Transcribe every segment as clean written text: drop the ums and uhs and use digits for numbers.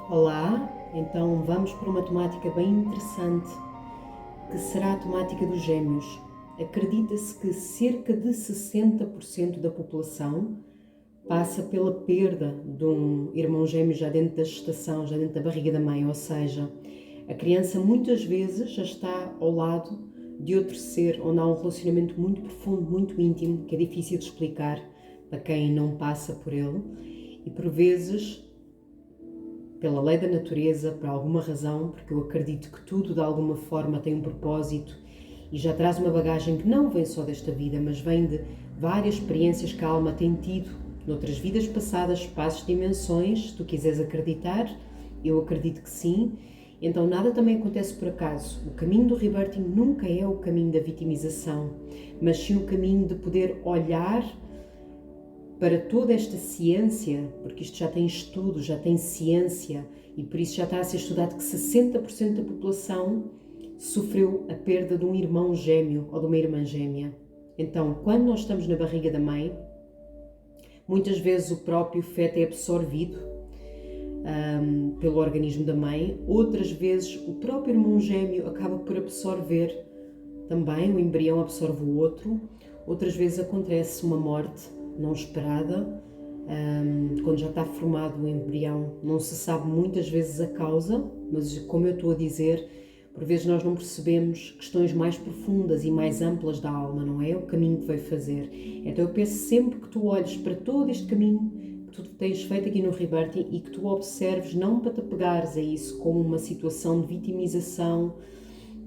Olá, então vamos para uma temática bem interessante, que será a temática dos gêmeos. Acredita-se que cerca de 60% da população passa pela perda de um irmão gêmeo já dentro da gestação, já dentro da barriga da mãe, ou seja, a criança muitas vezes já está ao lado de outro ser, onde há um relacionamento muito profundo, muito íntimo, que é difícil de explicar para quem não passa por ele, e por vezes pela lei da natureza, por alguma razão, porque eu acredito que tudo de alguma forma tem um propósito e já traz uma bagagem que não vem só desta vida, mas vem de várias experiências que a alma tem tido noutras vidas passadas, espaços, dimensões. Se tu quiseres acreditar, eu acredito que sim. Então nada também acontece por acaso. O caminho do rebirthing nunca é o caminho da vitimização, mas sim o caminho de poder olhar para toda esta ciência, porque isto já tem estudo, já tem ciência, e por isso já está a ser estudado que 60% da população sofreu a perda de um irmão gêmeo ou de uma irmã gêmea. Então, quando nós estamos na barriga da mãe, muitas vezes o próprio feto é absorvido pelo organismo da mãe, outras vezes o próprio irmão gêmeo acaba por absorver também, o embrião absorve o outro, outras vezes acontece uma morte não esperada, quando já está formado o embrião. Não se sabe muitas vezes a causa, mas como eu estou a dizer, por vezes nós não percebemos questões mais profundas e mais amplas da alma, não é? O caminho que veio fazer. Então eu penso sempre que tu olhes para todo este caminho que tu tens feito aqui no Rebirthing e que tu observes, não para te apegares a isso como uma situação de vitimização,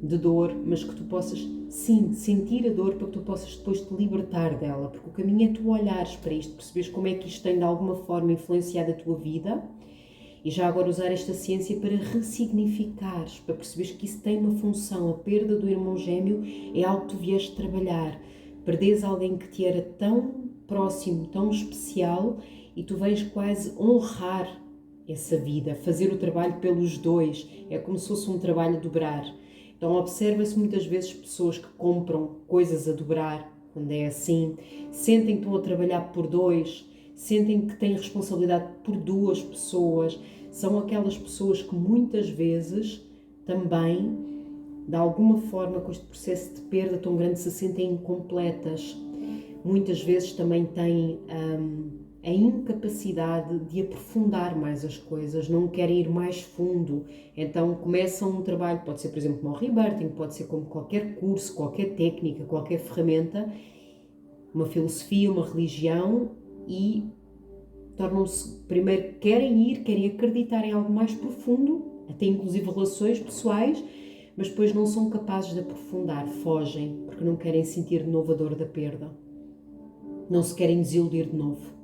de dor, mas que tu possas, sim, sentir a dor para que tu possas depois te libertar dela, porque o caminho é tu olhares para isto, perceberes como é que isto tem de alguma forma influenciado a tua vida e já agora usar esta ciência para ressignificares, para perceberes que isso tem uma função. A perda do irmão gêmeo é algo que tu vieste trabalhar, perdes alguém que te era tão próximo, tão especial, e tu vens quase honrar essa vida, fazer o trabalho pelos dois, é como se fosse um trabalho a dobrar. Então observa-se muitas vezes pessoas que compram coisas a dobrar, quando é assim, sentem que estão a trabalhar por dois, sentem que têm responsabilidade por duas pessoas, são aquelas pessoas que muitas vezes também, de alguma forma, com este processo de perda tão grande, se sentem incompletas. Muitas vezes também têm a incapacidade de aprofundar mais as coisas, não querem ir mais fundo, então começam um trabalho, pode ser por exemplo como o Rebirthing, pode ser como qualquer curso, qualquer técnica, qualquer ferramenta, uma filosofia, uma religião, e tornam-se, primeiro querem acreditar em algo mais profundo, até inclusive relações pessoais, mas depois não são capazes de aprofundar, fogem, porque não querem sentir de novo a dor da perda, não se querem desiludir de novo.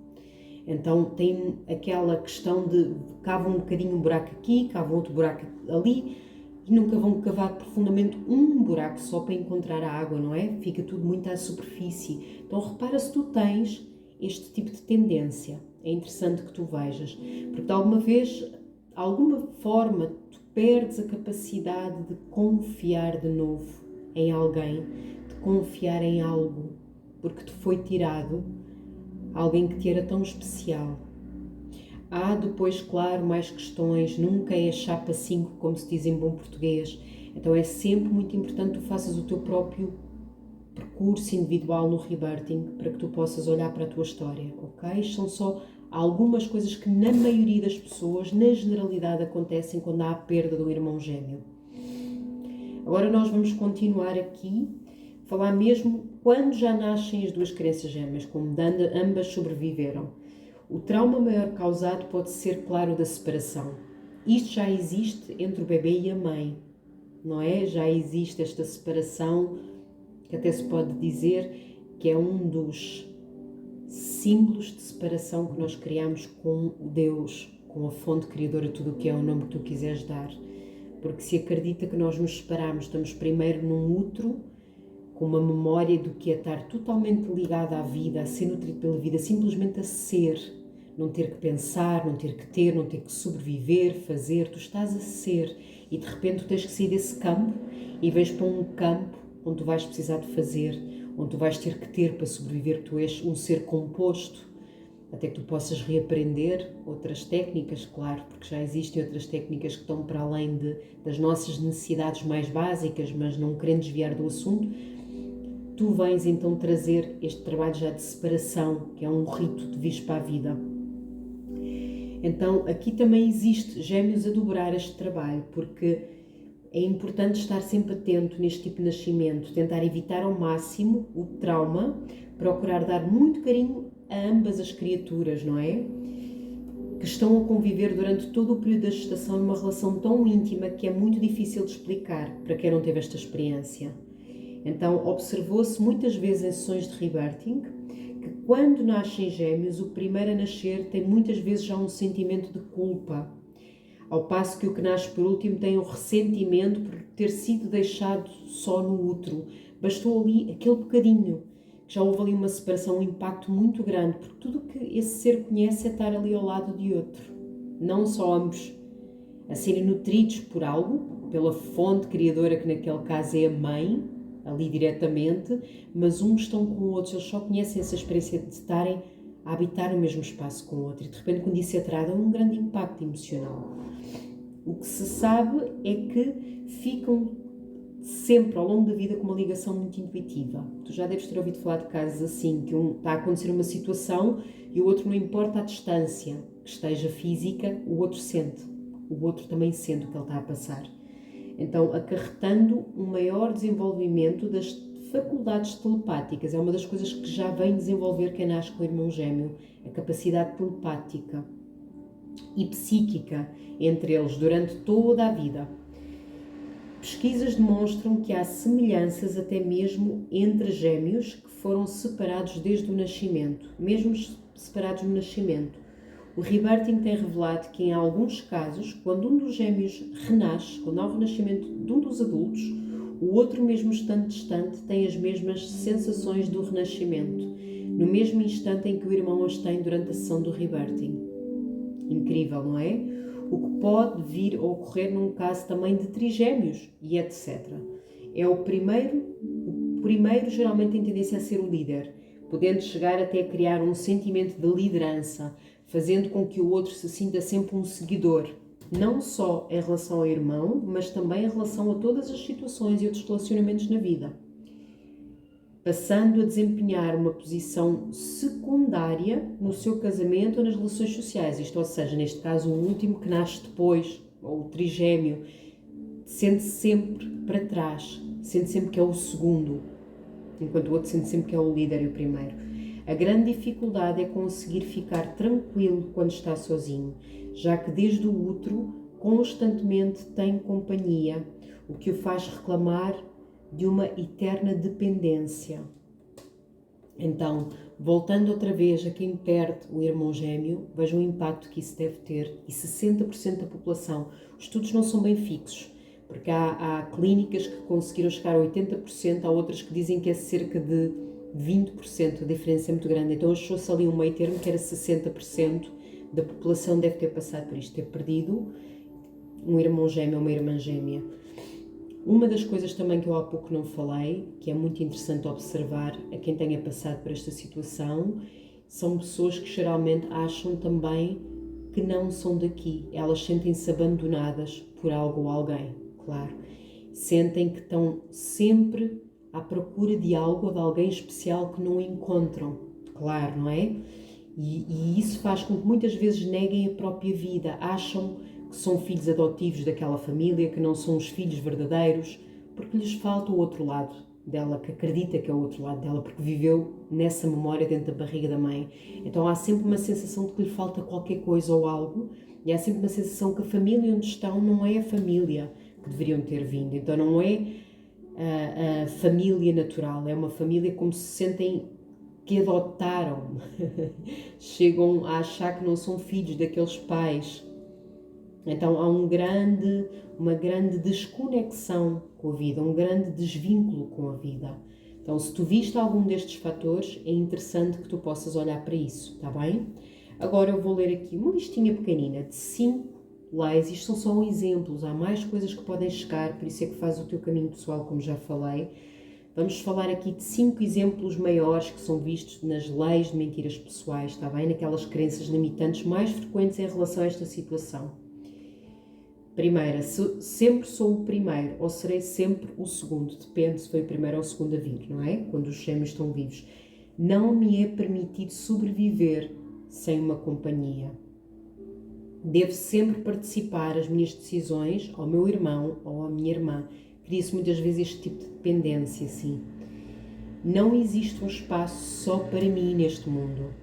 Então tem aquela questão de cavam um bocadinho um buraco aqui, cavam outro buraco ali e nunca vão cavar profundamente um buraco só para encontrar a água, não é? Fica tudo muito à superfície. Então repara se tu tens este tipo de tendência. É interessante que tu vejas, porque de alguma forma, tu perdes a capacidade de confiar de novo em alguém, de confiar em algo, porque te foi tirado alguém que te era tão especial. Há depois, claro, mais questões, nunca é chapa 5, como se diz em bom português. Então é sempre muito importante que tu faças o teu próprio percurso individual no Rebirthing para que tu possas olhar para a tua história, ok? São só algumas coisas que na maioria das pessoas, na generalidade, acontecem quando há a perda do irmão gêmeo. Agora nós vamos continuar aqui, falar mesmo quando já nascem as duas crianças gêmeas, como ambas sobreviveram. O trauma maior causado pode ser, claro, da separação. Isto já existe entre o bebê e a mãe, não é? Já existe esta separação, que até se pode dizer que é um dos símbolos de separação que nós criamos com o Deus, com a fonte criadora, tudo o que é o nome que tu quiseres dar. Porque se acredita que nós nos separamos, estamos primeiro num útero, com uma memória do que é estar totalmente ligada à vida, a ser nutrido pela vida, simplesmente a ser, não ter que pensar, não ter que ter, não ter que sobreviver, fazer, tu estás a ser e de repente tu tens que sair desse campo e vais para um campo onde tu vais precisar de fazer, onde tu vais ter que ter para sobreviver, tu és um ser composto até que tu possas reaprender outras técnicas, claro, porque já existem outras técnicas que estão para além das nossas necessidades mais básicas, mas não querendo desviar do assunto, tu vens então trazer este trabalho já de separação, que é um rito de vires para a vida. Então aqui também existe Gêmeos a dobrar este trabalho, porque é importante estar sempre atento neste tipo de nascimento, tentar evitar ao máximo o trauma, procurar dar muito carinho a ambas as criaturas, não é? Que estão a conviver durante todo o período da gestação numa relação tão íntima que é muito difícil de explicar para quem não teve esta experiência. Então, observou-se muitas vezes em sessões de rebirthing que quando nascem gêmeos, o primeiro a nascer tem muitas vezes já um sentimento de culpa, ao passo que o que nasce por último tem um ressentimento por ter sido deixado só no útero. Bastou ali aquele bocadinho, já houve ali uma separação, um impacto muito grande, porque tudo o que esse ser conhece é estar ali ao lado de outro. Não só ambos a serem nutridos por algo, pela fonte criadora que naquele caso é a mãe, ali diretamente, mas uns estão com outros, eles só conhecem essa experiência de estarem a habitar o mesmo espaço com o outro. E de repente, quando isso é trado, é um grande impacto emocional. O que se sabe é que ficam sempre ao longo da vida com uma ligação muito intuitiva. Tu já deves ter ouvido falar de casos assim, que está a acontecer uma situação e o outro, não importa a distância que esteja física, o outro sente. O outro também sente o que ele está a passar. Então, acarretando um maior desenvolvimento das faculdades telepáticas. É uma das coisas que já vem desenvolver quem nasce com o irmão gêmeo, a capacidade telepática e psíquica entre eles durante toda a vida. Pesquisas demonstram que há semelhanças até mesmo entre gêmeos que foram separados desde o nascimento, mesmo separados no nascimento. O rebirthing tem revelado que, em alguns casos, quando um dos gêmeos renasce, quando há o renascimento de um dos adultos, o outro, mesmo estando distante, tem as mesmas sensações do renascimento, no mesmo instante em que o irmão as tem durante a sessão do rebirthing. Incrível, não é? O que pode vir a ocorrer num caso também de trigêmeos e etc. O primeiro geralmente tem tendência a ser o líder, podendo chegar até a criar um sentimento de liderança, fazendo com que o outro se sinta sempre um seguidor, não só em relação ao irmão, mas também em relação a todas as situações e outros relacionamentos na vida, passando a desempenhar uma posição secundária no seu casamento ou nas relações sociais. Isto, ou seja, neste caso, o último que nasce depois, ou o trigêmeo, sente-se sempre para trás, sente sempre que é o segundo, enquanto o outro sente sempre que é o líder e o primeiro. A grande dificuldade é conseguir ficar tranquilo quando está sozinho, já que desde o útero constantemente tem companhia, o que o faz reclamar de uma eterna dependência. Então, voltando outra vez a quem perde o irmão gêmeo, vejam o impacto que isso deve ter, e 60% da população. Os estudos não são bem fixos, porque há clínicas que conseguiram chegar a 80%, há outras que dizem que é cerca de 20%, a diferença é muito grande. Então achou-se ali um meio termo que era 60% da população deve ter passado por isto, ter perdido um irmão gêmeo ou uma irmã gêmea. Uma das coisas também que eu há pouco não falei, que é muito interessante observar a quem tenha passado por esta situação, são pessoas que geralmente acham também que não são daqui. Elas sentem-se abandonadas por algo ou alguém, claro. Sentem que estão sempre à procura de algo ou de alguém especial que não encontram, claro, não é? E isso faz com que muitas vezes neguem a própria vida, acham que são filhos adotivos daquela família, que não são os filhos verdadeiros, porque lhes falta o outro lado dela, que acredita que é o outro lado dela, porque viveu nessa memória dentro da barriga da mãe. Então há sempre uma sensação de que lhe falta qualquer coisa ou algo, e há sempre uma sensação que a família onde estão não é a família que deveriam ter vindo. Então não é a família natural, é uma família como se sentem que adotaram, chegam a achar que não são filhos daqueles pais. Então há uma grande desconexão com a vida, um grande desvínculo com a vida. Então, se tu viste algum destes fatores, é interessante que tu possas olhar para isso, está bem? Agora eu vou ler aqui uma listinha pequenina de 5 leis. Isto são só exemplos, há mais coisas que podem chegar, por isso é que faz o teu caminho pessoal, como já falei. Vamos falar aqui de 5 exemplos maiores que são vistos nas leis de mentiras pessoais, está bem? Naquelas crenças limitantes mais frequentes em relação a esta situação. Primeira, sempre sou o primeiro ou serei sempre o segundo, depende se foi o primeiro ou o segundo a vir, não é? Quando os gêmeos estão vivos. Não me é permitido sobreviver sem uma companhia. Devo sempre participar as minhas decisões ao meu irmão ou à minha irmã. Cria-se muitas vezes este tipo de dependência, sim. Não existe um espaço só para mim neste mundo.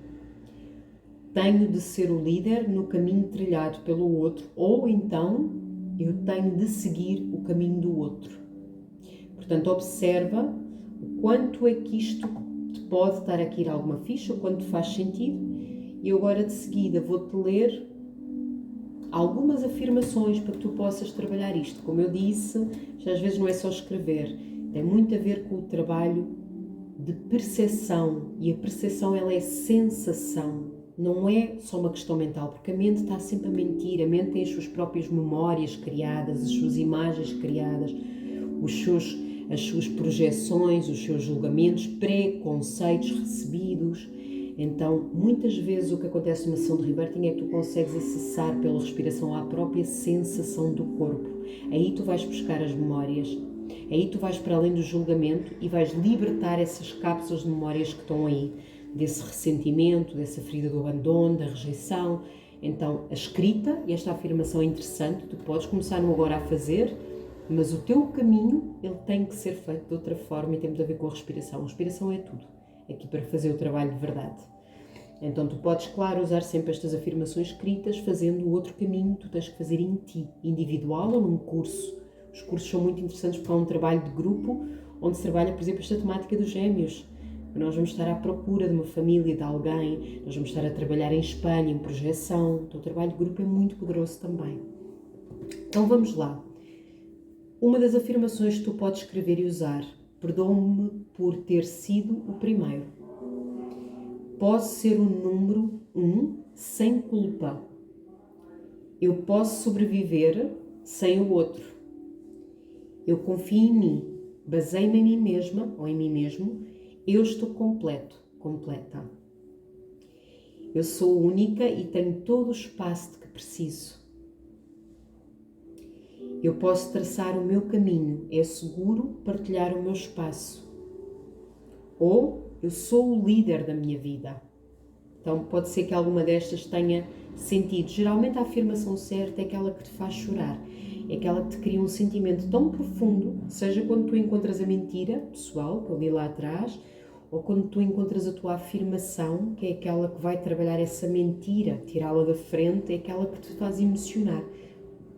Tenho de ser o líder no caminho trilhado pelo outro, ou então eu tenho de seguir o caminho do outro. Portanto, observa o quanto é que isto te pode estar a cair alguma ficha, o quanto faz sentido. E agora de seguida vou-te ler algumas afirmações para que tu possas trabalhar isto. Como eu disse, já às vezes não é só escrever, tem muito a ver com o trabalho de percepção, e a percepção ela é sensação, não é só uma questão mental, porque a mente está sempre a mentir, a mente tem as suas próprias memórias criadas, as suas imagens criadas, as suas projeções, os seus julgamentos, preconceitos recebidos. Então, muitas vezes o que acontece numa sessão de rebirthing é que tu consegues acessar pela respiração à própria sensação do corpo. Aí tu vais buscar as memórias, aí tu vais para além do julgamento e vais libertar essas cápsulas de memórias que estão aí, desse ressentimento, dessa ferida do abandono, da rejeição. Então, a escrita, e esta afirmação é interessante, tu podes começar no agora a fazer, mas o teu caminho, ele tem que ser feito de outra forma e tem muito a ver com a respiração. A respiração é tudo, aqui para fazer o trabalho de verdade. Então tu podes, claro, usar sempre estas afirmações escritas, fazendo o outro caminho que tu tens que fazer em ti, individual ou num curso. Os cursos são muito interessantes porque há um trabalho de grupo, onde se trabalha, por exemplo, esta temática dos gêmeos. Nós vamos estar à procura de uma família, de alguém, nós vamos estar a trabalhar em espelho, em projeção. Então o trabalho de grupo é muito poderoso também. Então vamos lá. Uma das afirmações que tu podes escrever e usar: perdoa-me por ter sido o primeiro. Posso ser o número 1 sem culpa. Eu posso sobreviver sem o outro. Eu confio em mim, baseio-me em mim mesma ou em mim mesmo. Eu estou completo, completa. Eu sou única e tenho todo o espaço de que preciso. Eu posso traçar o meu caminho, é seguro partilhar o meu espaço. Ou eu sou o líder da minha vida. Então pode ser que alguma destas tenha sentido. Geralmente a afirmação certa é aquela que te faz chorar. É aquela que te cria um sentimento tão profundo, seja quando tu encontras a mentira pessoal, que eu li lá atrás, ou quando tu encontras a tua afirmação, que é aquela que vai trabalhar essa mentira, tirá-la da frente, é aquela que te faz emocionar.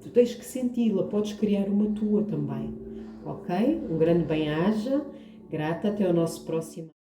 Tu tens que senti-la, podes criar uma tua também. Ok? Um grande bem-aja, grata, até ao nosso próximo.